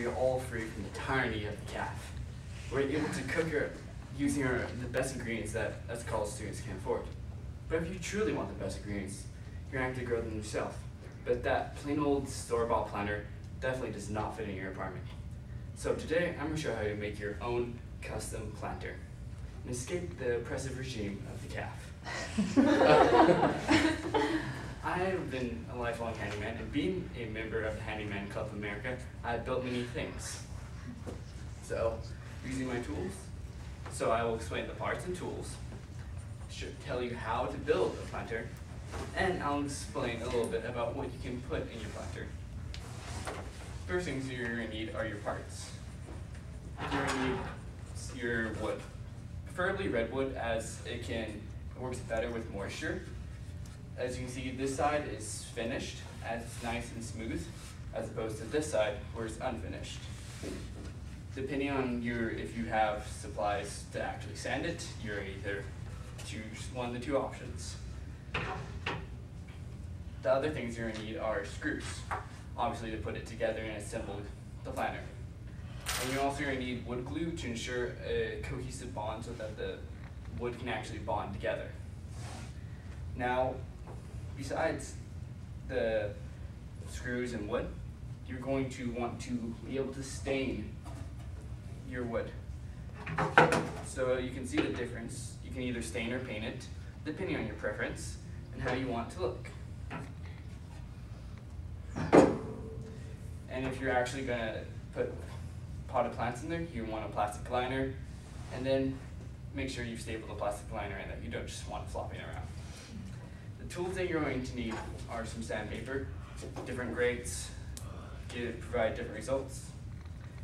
you're all free from the tyranny of the calf. We're able to cook using the best ingredients that us college students can afford. But if you truly want the best ingredients, you're going to have to grow them yourself. But that plain old store-bought planter definitely does not fit in your apartment. So today, I'm going to show you how to make your own custom planter and escape the oppressive regime of the calf. I have been a lifelong handyman, and being a member of the Handyman Club of America, I have built many things. So, using my tools, I will explain the parts and tools, tell you how to build a planter, and I'll explain a little bit about what you can put in your planter. First things you're going to need are your parts. You're going to need your wood, preferably redwood, as it works better with moisture. As you can see, this side is finished, as it's nice and smooth, as opposed to this side where it's unfinished. Depending on if you have supplies to actually sand it, you're either choose one of the two options. The other things you're going to need are screws, obviously to put it together and assemble the planter. And you're also going to need wood glue to ensure a cohesive bond so that the wood can actually bond together. Now, besides the screws and wood, you're going to want to be able to stain your wood. So you can see the difference. You can either stain or paint it, depending on your preference and how you want it to look. And if you're actually going to put potted plants in there, you want a plastic liner, and then make sure you staple the plastic liner in, that you don't just want it flopping around. The tools that you're going to need are some sandpaper, different grades provide different results.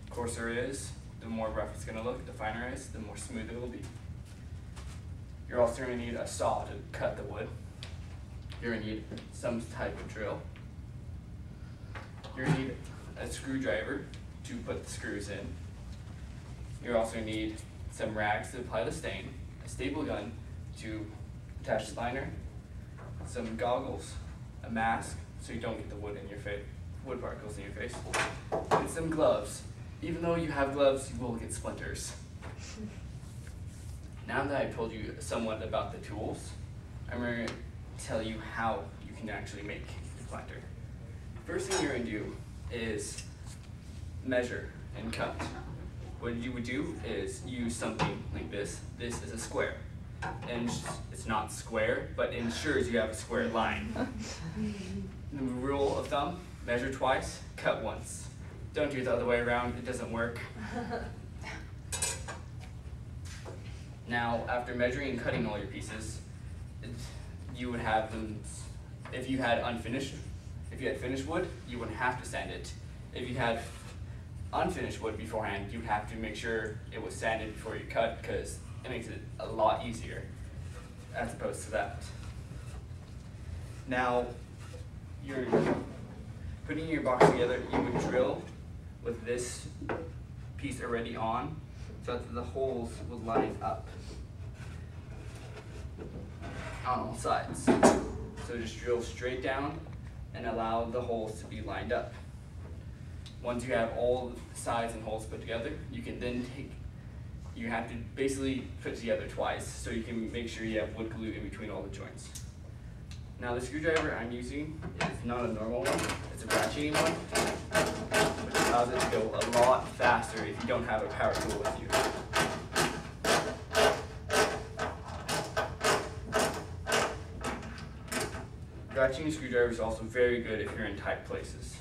The coarser it is, the more rough it's going to look. The finer it is, the more smooth it will be. You're also going to need a saw to cut the wood. You're going to need some type of drill. You're going to need a screwdriver to put the screws in. You're also going to need some rags to apply the stain, a staple gun to attach the liner, some goggles, a mask so you don't get the wood particles in your face, and some gloves. Even though you have gloves, you will get splinters. Now that I've told you somewhat about the tools, I'm going to tell you how you can actually make the planter. First thing you're going to do is measure and cut. What you would do is use something like this. This is a square. And it's not square, but ensures you have a square line. The rule of thumb, measure twice, cut once. Don't do it the other way around, it doesn't work. Now, after measuring and cutting all your pieces, you would have them, if you had finished wood, you wouldn't have to sand it. If you had unfinished wood beforehand, you'd have to make sure it was sanded before you cut, because it makes it a lot easier as opposed to that. Now, you're putting your box together, you would drill with this piece already on so that the holes would line up on all sides. So just drill straight down and allow the holes to be lined up. Once you have all the sides and holes put together, you can then you have to basically put together twice so you can make sure you have wood glue in between all the joints. Now the screwdriver I'm using is not a normal one, it's a ratcheting one, which allows it to go a lot faster if you don't have a power tool with you. Ratcheting screwdriver is also very good if you're in tight places.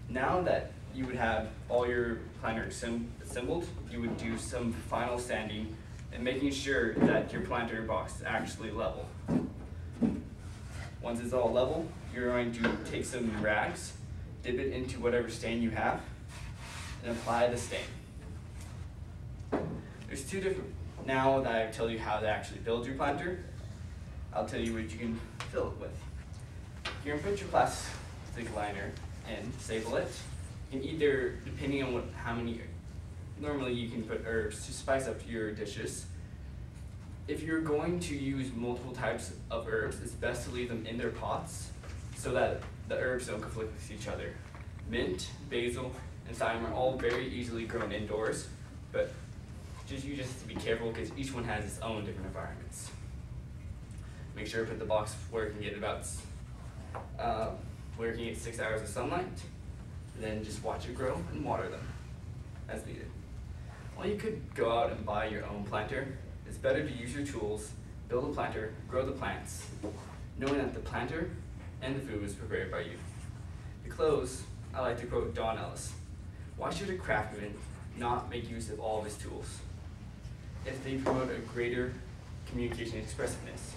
Now that you would have all your planter assembled, you would do some final sanding and making sure that your planter box is actually level. Once it's all level, you're going to take some rags, dip it into whatever stain you have, and apply the stain. There's two different, now that I tell you how to actually build your planter, I'll tell you what you can fill it with. You're going to put your plastic liner in, staple it. You can either, depending on how many, normally you can put herbs to spice up your dishes. If you're going to use multiple types of herbs, it's best to leave them in their pots so that the herbs don't conflict with each other. Mint, basil, and thyme are all very easily grown indoors, but you just have to be careful because each one has its own different environments. Make sure to put the box where it can get about 6 hours of sunlight, then just watch it grow and water them as needed. While you could go out and buy your own planter, it's better to use your tools, build a planter, grow the plants, knowing that the planter and the food was prepared by you. To close, I like to quote Don Ellis: "Why should a craftsman not make use of all of his tools if they promote a greater communication and expressiveness?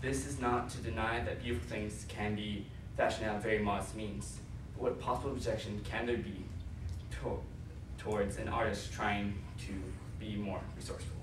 This is not to deny that beautiful things can be fashioned out of very modest means, but what possible objection can there be towards an artist trying to be more resourceful?"